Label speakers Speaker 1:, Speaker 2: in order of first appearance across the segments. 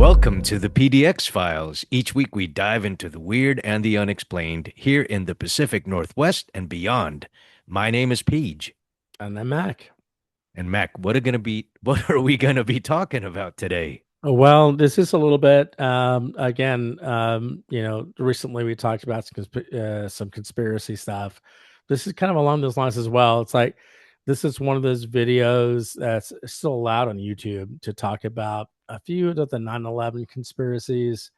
Speaker 1: Welcome to the PDX files. Each week we dive into the weird and the unexplained here in the Pacific Northwest and beyond. My name is Peej.
Speaker 2: And then Mac.
Speaker 1: And Mac, what are we gonna be talking about today?
Speaker 2: Well, this is a little bit again, recently we talked about some conspiracy stuff. This is kind of along those lines as well. It's like this is one of those videos that's still allowed on YouTube to talk about a few of the 9/11 conspiracies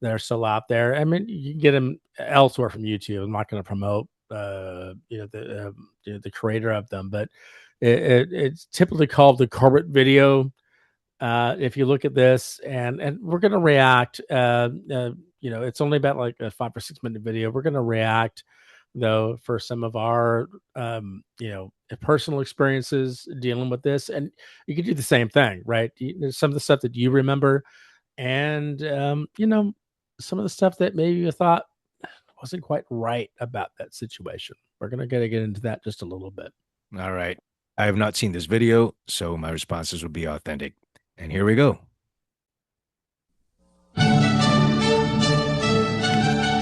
Speaker 2: that are still out there. I mean, you can get them elsewhere from YouTube. I'm not going to promote the creator of them, but it's typically called the Corbett video. If you look at this, and we're going to react, it's only about like a 5 or 6 minute video. We're going to react though for some of our personal experiences dealing with this, and you can do the same thing, right? Some of the stuff that you remember, and some of the stuff that maybe you thought wasn't quite right about that situation. We're going to get into that just a little bit.
Speaker 1: All right. I have not seen this video, so my responses will be authentic. And here we go.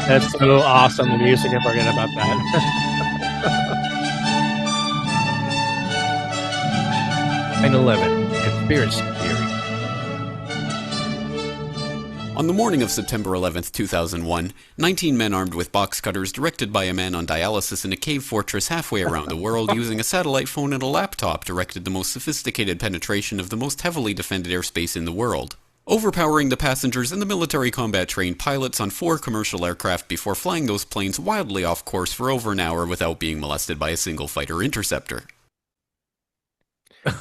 Speaker 2: That's so awesome. The music, I forget about that.
Speaker 1: 9/11 conspiracy theory.
Speaker 3: On the morning of September 11th, 2001, 19 men armed with box cutters directed by a man on dialysis in a cave fortress halfway around the world using a satellite phone and a laptop directed the most sophisticated penetration of the most heavily defended airspace in the world, overpowering the passengers and the military combat-trained pilots on 4 commercial aircraft before flying those planes wildly off course for over an hour without being molested by a single fighter interceptor.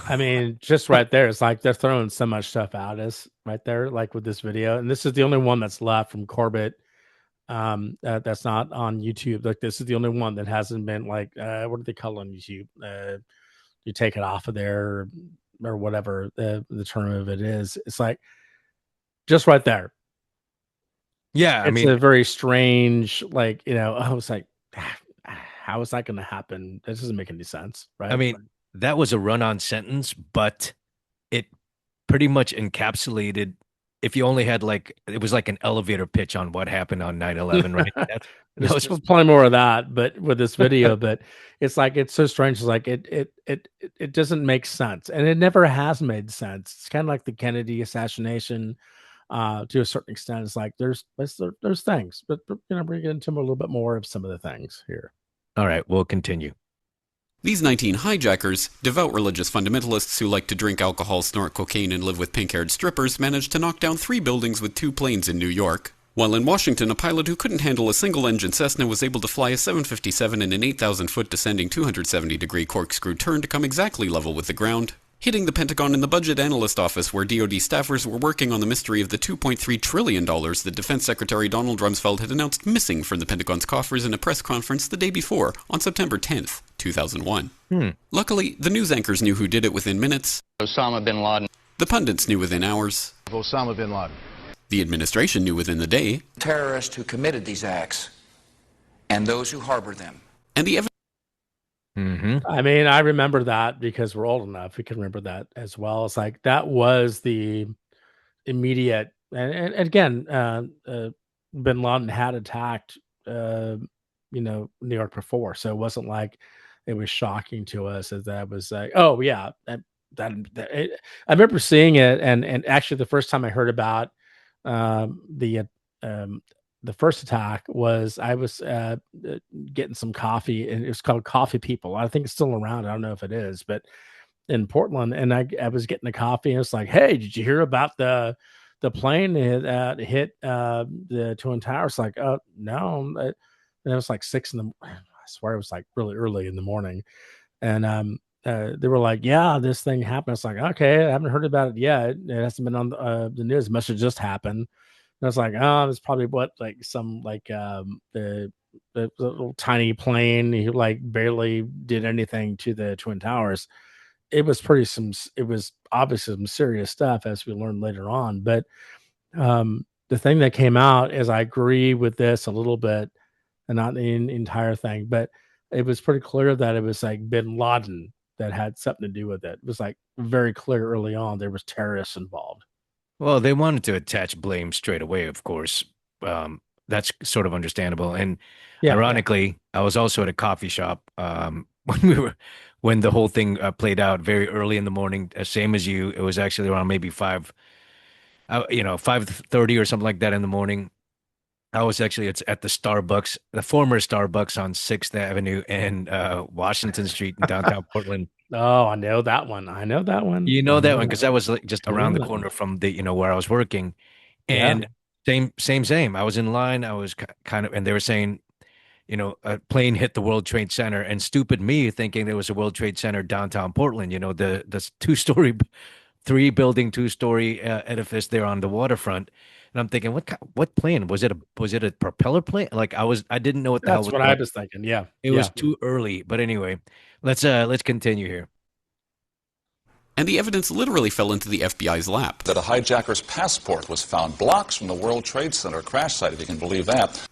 Speaker 2: I mean, just right there, it's like they're throwing so much stuff at us right there, like with this video. And this is the only one that's left from Corbett. That's not on YouTube. Like this is the only one that hasn't been like, what do they call it on YouTube? You take it off of there or whatever the term of it is. It's like just right there.
Speaker 1: Yeah,
Speaker 2: It's a very strange, like, I was like, how is that going to happen? This doesn't make any sense, right?
Speaker 1: I mean, that was a run-on sentence, but it pretty much encapsulated. If you only had it was like an elevator pitch on what happened on 9/11, right?
Speaker 2: There's plenty more of that, but with this video, but it's like it's so strange. It's like it doesn't make sense, and it never has made sense. It's kind of like the Kennedy assassination, to a certain extent. It's like there's things, but we're getting into a little bit more of some of the things here.
Speaker 1: All right, we'll continue.
Speaker 3: These 19 hijackers, devout religious fundamentalists who like to drink alcohol, snort cocaine, and live with pink-haired strippers, managed to knock down 3 buildings with 2 planes in New York. While in Washington, a pilot who couldn't handle a single-engine Cessna was able to fly a 757 in an 8,000-foot descending 270-degree corkscrew turn to come exactly level with the ground, hitting the Pentagon in the budget analyst office where DoD staffers were working on the mystery of the $2.3 trillion that Defense Secretary Donald Rumsfeld had announced missing from the Pentagon's coffers in a press conference the day before, on September 10th, 2001. Luckily, the news anchors knew who did it within minutes.
Speaker 4: Osama bin Laden.
Speaker 3: The pundits knew within hours.
Speaker 4: Osama bin Laden.
Speaker 3: The administration knew within the day.
Speaker 5: Terrorists who committed these acts and those who harbor them.
Speaker 3: And the
Speaker 2: I mean, I remember that because we're old enough. We can remember that as well. It's like that was the immediate, and again, bin Laden had attacked, New York before, so it wasn't like it was shocking to us as that was like, oh yeah, I remember seeing it, and actually the first time I heard about the first attack was I was getting some coffee, and it was called Coffee People. I think it's still around. I don't know if it is, but in Portland, and I was getting a coffee, and it's like, hey, did you hear about the plane that hit the Twin Towers? Like, oh no, and it was like 6 in the. I swear it was like really early in the morning, and they were like, yeah, this thing happened. It's like, okay, I haven't heard about it yet. It hasn't been on the news. It must have just happened. And I was like, oh, it's probably the little tiny plane who like barely did anything to the Twin Towers. It was obviously some serious stuff, as we learned later on. But the thing that came out is I agree with this a little bit, and not the entire thing, but it was pretty clear that it was like bin Laden that had something to do with it. It was like very clear early on there was terrorists involved.
Speaker 1: Well, they wanted to attach blame straight away, of course. That's sort of understandable. And
Speaker 2: Yeah, yeah.
Speaker 1: ironically, I was also at a coffee shop when the whole thing played out very early in the morning, same as you. It was actually around maybe 5:30 or something like that in the morning. I was actually it's at the Starbucks, the former Starbucks on 6th Avenue and Washington Street in downtown Portland.
Speaker 2: Oh, I know that one. I know that one.
Speaker 1: You
Speaker 2: I
Speaker 1: know that
Speaker 2: know
Speaker 1: one
Speaker 2: that.
Speaker 1: because that was like just
Speaker 2: I know
Speaker 1: around the
Speaker 2: that one.
Speaker 1: corner from where I was working.
Speaker 2: Yeah.
Speaker 1: And same. I was in line. I was kind of, and they were saying, a plane hit the World Trade Center, and stupid me thinking there was a World Trade Center downtown Portland. The two-story, three-building, two-story edifice there on the waterfront. And I'm thinking, what plane was it a propeller plane? Like I didn't know what the hell
Speaker 2: That's
Speaker 1: was
Speaker 2: what I
Speaker 1: going.
Speaker 2: was thinking. Yeah.
Speaker 1: It was
Speaker 2: Yeah.
Speaker 1: too early. But anyway, let's continue here.
Speaker 3: And the evidence literally fell into the FBI's lap.
Speaker 6: That a hijacker's passport was found blocks from the World Trade Center crash site, if you can believe that.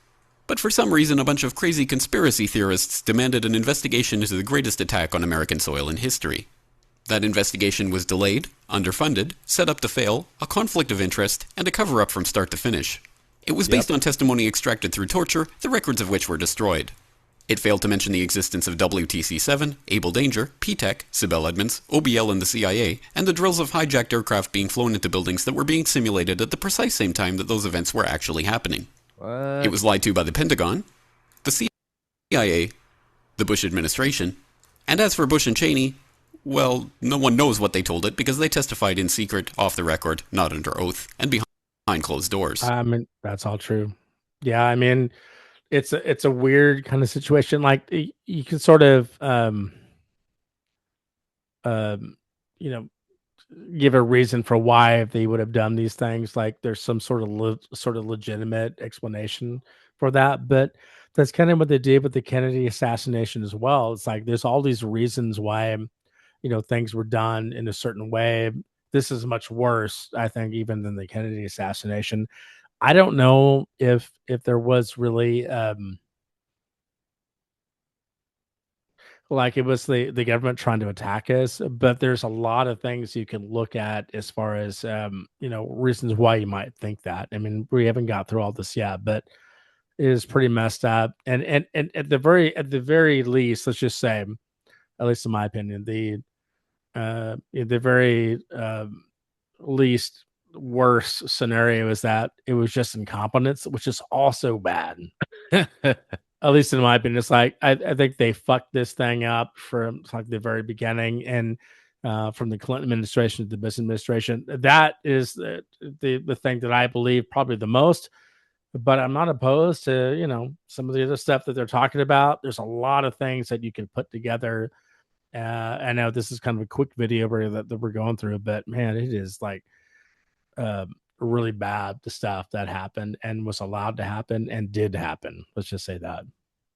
Speaker 3: But for some reason, a bunch of crazy conspiracy theorists demanded an investigation into the greatest attack on American soil in history. That investigation was delayed, underfunded, set up to fail, a conflict of interest, and a cover-up from start to finish. It was based on testimony extracted through torture, the records of which were destroyed. It failed to mention the existence of WTC-7, Able Danger, P-Tech, Sibel Edmonds, OBL and the CIA, and the drills of hijacked aircraft being flown into buildings that were being simulated at the precise same time that those events were actually happening. It was lied to by the Pentagon, the CIA, the Bush administration, and as for Bush and Cheney, well, no one knows what they told it because they testified in secret, off the record, not under oath, and behind closed doors.
Speaker 2: I mean, that's all true. Yeah. I mean, it's a weird kind of situation. Like you can sort of, um, you know, give a reason for why they would have done these things. Like there's some sort of legitimate explanation for that, but that's kind of what they did with the Kennedy assassination as well. It's like there's all these reasons why things were done in a certain way. This is much worse, I think, even than the Kennedy assassination. I don't know if there was really like it was the government trying to attack us, but there's a lot of things you can look at as far as reasons why you might think that. I mean, we haven't got through all this yet, but it is pretty messed up. And at the very least, let's just say, at least in my opinion, the very least worst scenario is that it was just incompetence, which is also bad. At least in my opinion, it's like I think they fucked this thing up from like the very beginning, and from the Clinton administration to the Bush administration. That is the thing that I believe probably the most. But I'm not opposed to some of the other stuff that they're talking about. There's a lot of things that you can put together. I know this is kind of a quick video that we're going through, but man, it is like uh, really bad the stuff that happened and was allowed to happen and did happen. Let's just say that.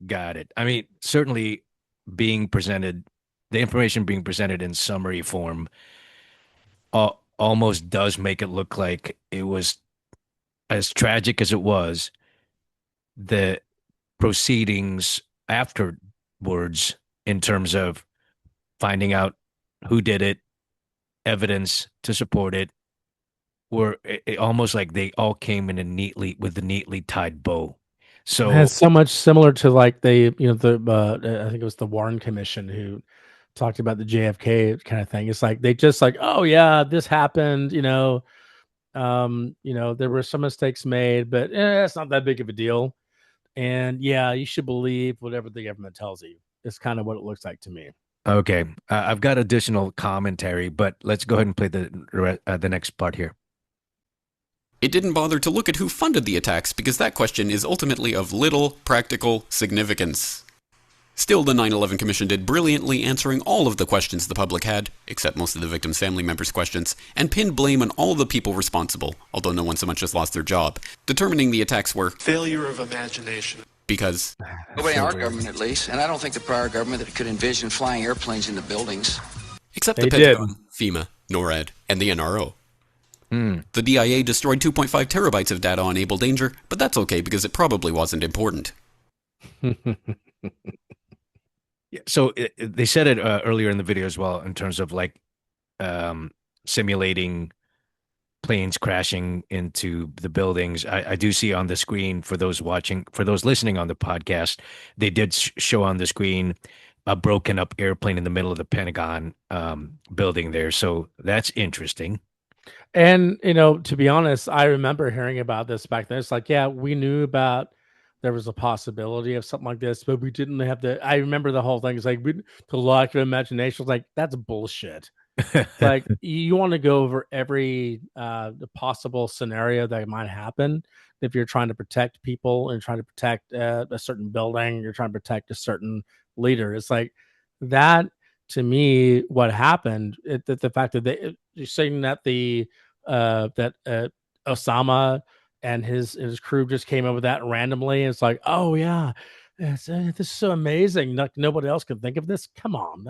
Speaker 1: Got it. I mean, certainly being presented, the information being presented in summary form almost does make it look like it was as tragic as it was. The proceedings afterwards, in terms of finding out who did it, evidence to support it, were almost like they all came in with a neatly tied bow.
Speaker 2: It's
Speaker 1: So,
Speaker 2: so much similar to like I think it was the Warren Commission who talked about the JFK kind of thing. It's like they just like, oh yeah, this happened. There were some mistakes made, but it's not that big of a deal. And yeah, you should believe whatever the government tells you. It's kind of what it looks like to me.
Speaker 1: okay, I've got additional commentary, but let's go ahead and play the next part here.
Speaker 3: It didn't bother to look at who funded the attacks because that question is ultimately of little practical significance. Still, the 9/11 Commission did brilliantly answering all of the questions the public had, except most of the victims' family members' questions, and pinned blame on all the people responsible, although no one so much as lost their job, determining the attacks were
Speaker 7: failure of imagination.
Speaker 3: Because
Speaker 5: Nobody in our government, at least, and I don't think the prior government that could envision flying airplanes into buildings.
Speaker 3: except
Speaker 2: They
Speaker 3: the
Speaker 2: did.
Speaker 3: Pentagon, FEMA, NORAD, and the NRO.
Speaker 1: Hmm.
Speaker 3: The DIA destroyed 2.5 terabytes of data on Able Danger, but that's okay because it probably wasn't important.
Speaker 1: Yeah, so they said it earlier in the video as well, in terms of like simulating planes crashing into the buildings. I do see on the screen for those watching, for those listening on the podcast, they did show on the screen a broken up airplane in the middle of the Pentagon building there. So that's interesting.
Speaker 2: And to be honest, I remember hearing about this back then. It's like, yeah, we knew about there was a possibility of something like this, but we didn't have the. I remember the whole thing. It's like the lack of imagination was like that's bullshit. It's like you want to go over every the possible scenario that might happen if you're trying to protect people and trying to protect a certain building, you're trying to protect a certain leader. It's like that to me. What happened? The fact that you're saying that Osama and his crew just came up with that randomly. It's like, oh yeah, this is so amazing. Nobody else can think of this. Come on,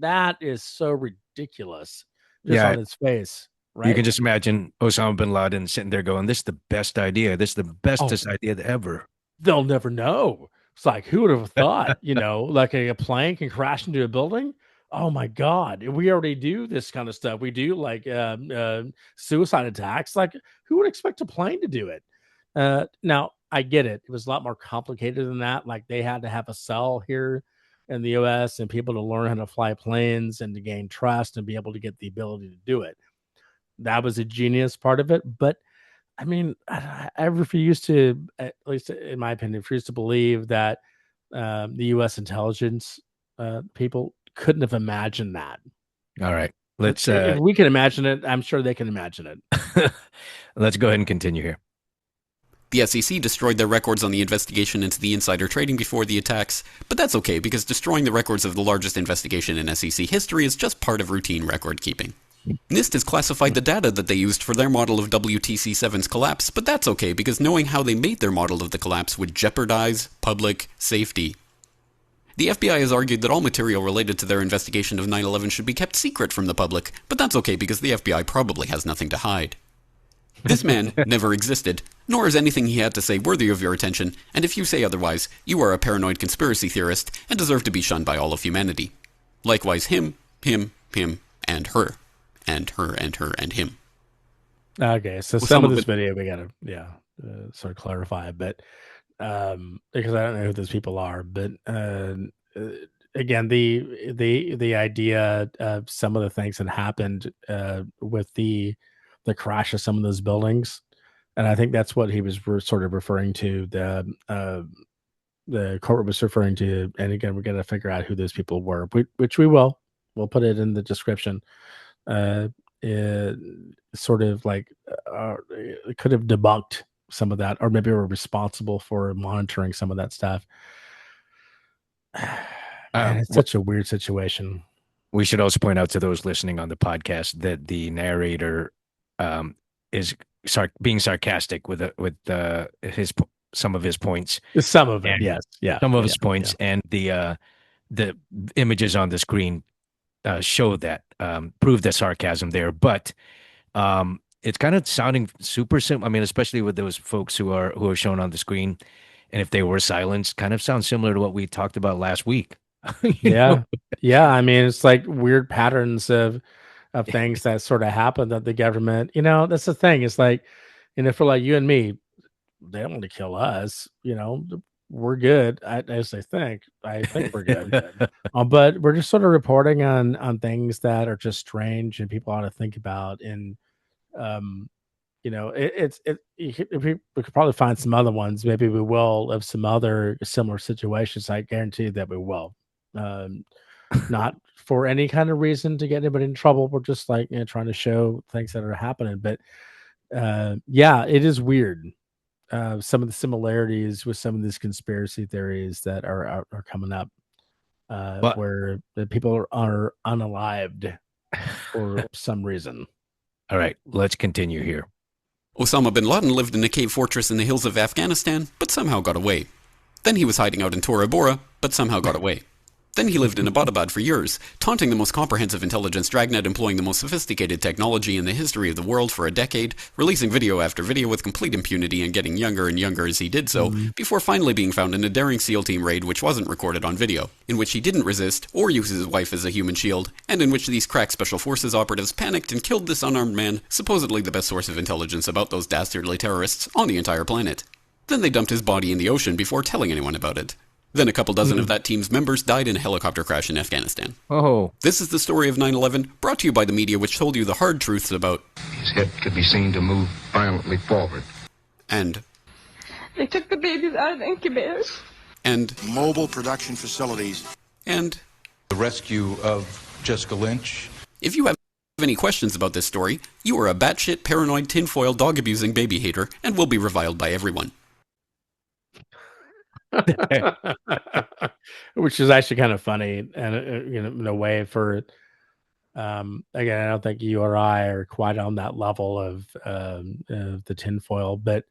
Speaker 2: that is so ridiculous just
Speaker 1: Yeah,
Speaker 2: on its face,
Speaker 1: you
Speaker 2: right?
Speaker 1: can just imagine Osama bin Laden sitting there going, "This is the best idea. This is the
Speaker 2: Oh,
Speaker 1: bestest idea ever."
Speaker 2: they'll never know. It's like, who would have thought, like a plane can crash into a building? Oh my God. We already do this kind of stuff. We do like suicide attacks. Like, who would expect a plane to do it? Now, I get it. It was a lot more complicated than that. Like, they had to have a cell here in the US and people to learn how to fly planes and to gain trust and be able to get the ability to do it. That was a genius part of it. But I mean, I refuse to, at least in my opinion, refuse to believe that the U.S. intelligence people couldn't have imagined that.
Speaker 1: All right, let's
Speaker 2: If we can imagine it, I'm sure they can imagine it.
Speaker 1: let's go ahead and continue here.
Speaker 3: The SEC destroyed their records on the investigation into the insider trading before the attacks, but that's okay because destroying the records of the largest investigation in SEC history is just part of routine record keeping. NIST has classified the data that they used for their model of WTC7's collapse, but that's okay because knowing how they made their model of the collapse would jeopardize public safety. The FBI has argued that all material related to their investigation of 9/11 should be kept secret from the public, but that's okay because the FBI probably has nothing to hide. This man never existed, nor is anything he had to say worthy of your attention, and if you say otherwise, you are a paranoid conspiracy theorist and deserve to be shunned by all of humanity. Likewise him, and her. And her, and her, and him.
Speaker 2: Okay, so
Speaker 3: Well,
Speaker 2: some of this video we gotta sort of clarify, but because I don't know who those people are, but again, the idea of some of the things that happened with the crash of some of those buildings, and I think that's what he was sort of referring to. The court was referring to, and again, we're gonna figure out who those people were, which we will. We'll put it in the description. It sort of like it could have debunked some of that, or maybe were responsible for monitoring some of that stuff. Man, it's such a weird situation.
Speaker 1: We should also point out to those listening on the podcast that the narrator is being sarcastic with his some of his points.
Speaker 2: Some of it,
Speaker 1: And
Speaker 2: yes, yeah,
Speaker 1: some of his points, and the images on the screen show that, prove the sarcasm there. But it's kind of sounding super simple. I mean, especially with those folks who are shown on the screen, and if they were silenced, kind of sounds similar to what we talked about last week.
Speaker 2: Yeah. Yeah. I mean, it's like weird patterns of things that sort of happen that the government, that's the thing. It's like, for like you and me, they don't want to kill us, we're good. I think we're good. But we're just sort of reporting on things that are just strange and people ought to think about. And we could probably find some other ones. Maybe we will of some other similar situations. I guarantee that we will. Not for any kind of reason to get anybody in trouble. We're just like trying to show things that are happening. But yeah, it is weird. Some of the similarities with some of these conspiracy theories that are coming up, where the people are unalived for some reason.
Speaker 1: All right, let's continue here.
Speaker 3: Osama bin Laden lived in a cave fortress in the hills of Afghanistan, but somehow got away. Then he was hiding out in Tora Bora, but somehow got away. Then he lived in Abbottabad for years, taunting the most comprehensive intelligence dragnet employing the most sophisticated technology in the history of the world for a decade, releasing video after video with complete impunity and getting younger and younger as he did so, before finally being found in a daring SEAL team raid which wasn't recorded on video, in which he didn't resist or use his wife as a human shield, and in which these crack special forces operatives panicked and killed this unarmed man, supposedly the best source of intelligence about those dastardly terrorists on the entire planet. Then they dumped his body in the ocean before telling anyone about it. Then a couple dozen of that team's members died in a helicopter crash in Afghanistan.
Speaker 1: Oh,
Speaker 3: This is the story of 9/11, brought to you by the media which told you the hard truths about...
Speaker 8: His head could be seen to move violently forward.
Speaker 3: And...
Speaker 9: They took the babies out of the incubators.
Speaker 3: And...
Speaker 10: Mobile production facilities.
Speaker 3: And...
Speaker 10: The rescue of Jessica Lynch.
Speaker 3: If you have any questions about this story, you are a batshit, paranoid, tinfoil, dog-abusing baby hater, and will be reviled by everyone.
Speaker 2: Which is actually kind of funny, and in a way, for again, I don't think you or I are quite on that level of the tinfoil, but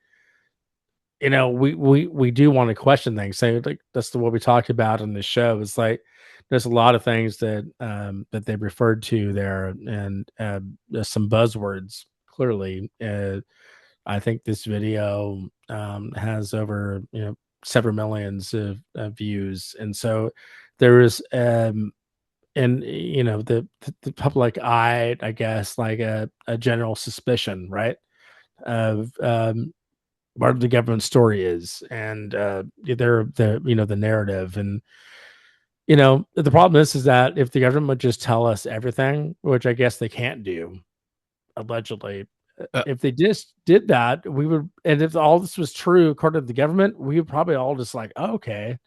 Speaker 2: we do want to question things. So like that's what we talked about in the show. It's like there's a lot of things that that they referred to there, and there's some buzzwords clearly. I think this video has over several millions of views, and so there is and the public eye, I guess, like a general suspicion, right, of what the government story is, and the narrative. And the problem is that if the government would just tell us everything, which I guess they can't do, allegedly, if they just did that, we would, and if all this was true according to the government, we would probably all just like, oh, okay,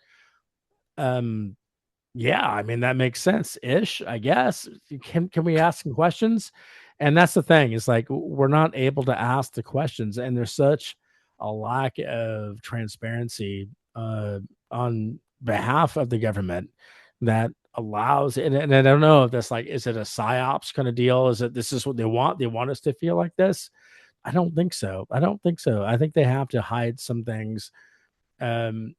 Speaker 2: yeah, I mean that makes sense ish, I guess. Can we ask some questions? And that's the thing, is like we're not able to ask the questions, and there's such a lack of transparency on behalf of the government that allows, and I don't know if that's like, is it a psyops kind of deal? Is it, this is what they want us to feel like this? I don't think so. I think they have to hide some things, and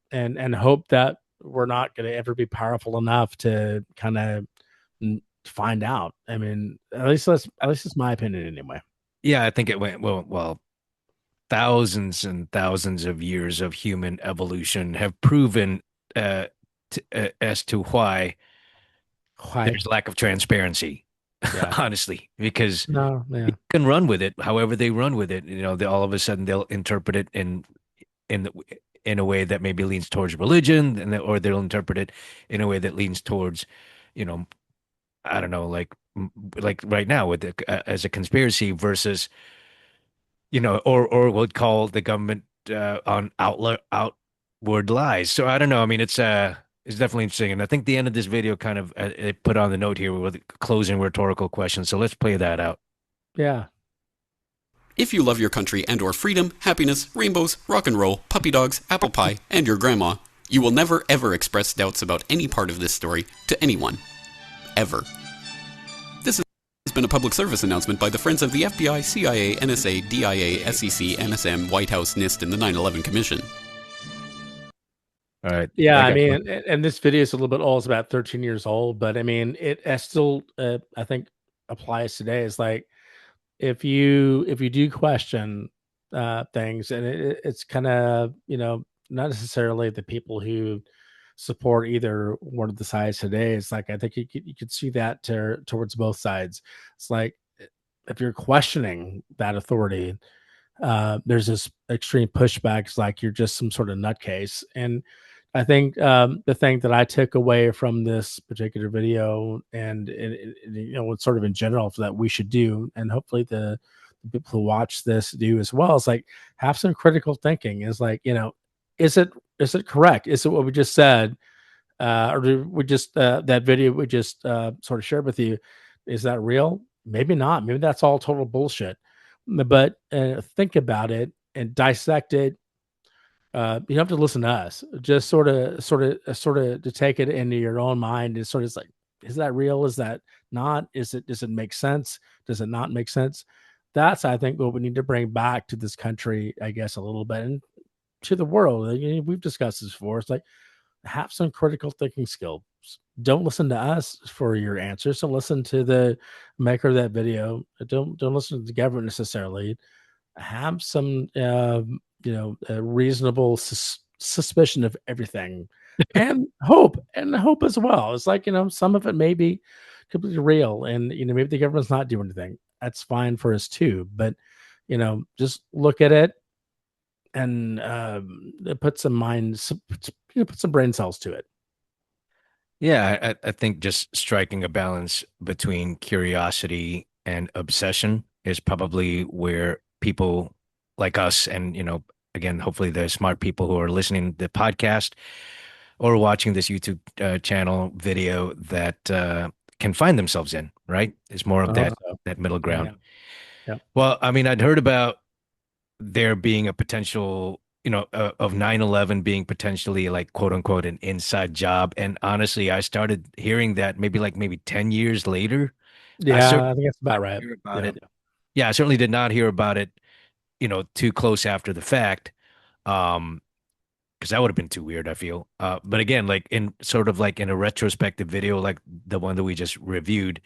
Speaker 2: hope that we're not going to ever be powerful enough to kind of find out. I mean, at least it's my opinion anyway.
Speaker 1: yeah, I think it went well. Thousands and thousands of years of human evolution have proven as to why there's lack of transparency.
Speaker 2: Yeah.
Speaker 1: Honestly, because
Speaker 2: Yeah.
Speaker 1: they can run with it however they run with it. All of a sudden they'll interpret it in a way that maybe leans towards religion, or they'll interpret it in a way that leans towards, I don't know, like right now with as a conspiracy versus, or would call the government on outward lies. So I don't know. I mean, it's definitely interesting, and I think the end of this video kind of it put on the note here with closing rhetorical questions. So let's play that out.
Speaker 2: Yeah.
Speaker 3: If you love your country and or freedom, happiness, rainbows, rock and roll, puppy dogs, apple pie, and your grandma, you will never ever express doubts about any part of this story to anyone. Ever. This has been a public service announcement by the Friends of the FBI, CIA, NSA, DIA, SEC, MSM, White House, NIST, and the 9/11 Commission.
Speaker 1: All right.
Speaker 2: Yeah, I mean, and this video is a little bit old. It's about 13 years old, but I mean, it still, I think, applies today. It's like, if you do question things, and it's kind of, not necessarily the people who support either one of the sides today. It's like, I think you could see that towards both sides. It's like, if you're questioning that authority, there's this extreme pushback. It's like you're just some sort of nutcase. And I think the thing that I took away from this particular video, and it's sort of in general that we should do, and hopefully the people who watch this do as well, is like, have some critical thinking. Is like, is it correct? Is it what we just said, or did we just that video we just sort of shared with you? Is that real? Maybe not. Maybe that's all total bullshit. But think about it and dissect it. You don't have to listen to us. Just sort of to take it into your own mind. And sort of like, is that real? Is that not? Does it make sense? Does it not make sense? That's, I think, what we need to bring back to this country, I guess, a little bit, and to the world. We've discussed this before. It's like, have some critical thinking skills. don't listen to us for your answers. So listen to the maker of that video. Don't listen to the government necessarily. Have some reasonable suspicion of everything, and hope as well. It's like, some of it may be completely real, and maybe the government's not doing anything. That's fine for us too. But just look at it and put some put some brain cells to it.
Speaker 1: Yeah, I think just striking a balance between curiosity and obsession is probably where people like us and, again, hopefully the smart people who are listening to the podcast or watching this YouTube channel video that can find themselves in, right? It's more of
Speaker 2: I hope
Speaker 1: that
Speaker 2: so.
Speaker 1: that middle ground.
Speaker 2: Yeah.
Speaker 1: Well, I mean, I'd heard about there being a potential, of 9/11 being potentially like quote unquote an inside job. And honestly, I started hearing that maybe 10 years later. I
Speaker 2: Yeah,
Speaker 1: certainly
Speaker 2: I think that's
Speaker 1: did not
Speaker 2: about right.
Speaker 1: hear about
Speaker 2: Yeah.
Speaker 1: it. Yeah, I certainly did not hear about it, too close after the fact. Um, because that would have been too weird, I feel. But again, like in sort of like in a retrospective video, like the one that we just reviewed,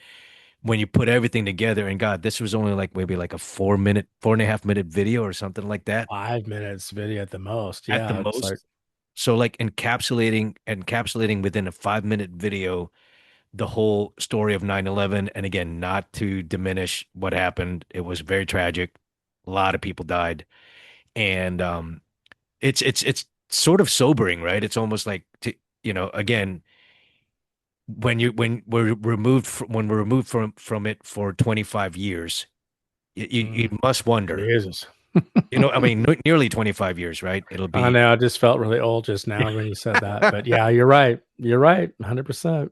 Speaker 1: when you put everything together, and God, this was only like maybe like a 4 minute, 4.5 minute video or something like that
Speaker 2: 5 minutes video at the most.
Speaker 1: at the
Speaker 2: Yeah, it's like
Speaker 1: most. So like encapsulating within a 5 minute video the whole story of 9/11. And again, not to diminish what happened. It was very tragic. A lot of people died. And it's sort of sobering, right? It's almost like again, when we're removed from it for 25 years, you must wonder,
Speaker 2: Jesus.
Speaker 1: I mean, nearly 25 years, right? It'll
Speaker 2: I
Speaker 1: be.
Speaker 2: know. I just felt really old just now when you said that. But yeah, you're right. You're right. 100%.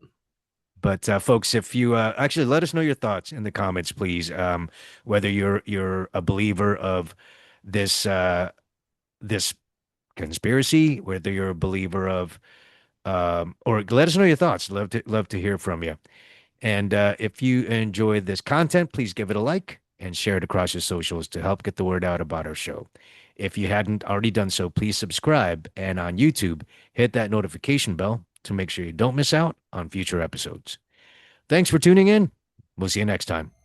Speaker 1: But folks, if you actually let us know your thoughts in the comments, please. Whether you're a believer of this conspiracy, whether you're a believer of, or let us know your thoughts. Love to hear from you. And if you enjoyed this content, please give it a like and share it across your socials to help get the word out about our show. If you hadn't already done so, please subscribe. And on YouTube, hit that notification bell to make sure you don't miss out on future episodes. Thanks for tuning in. We'll see you next time.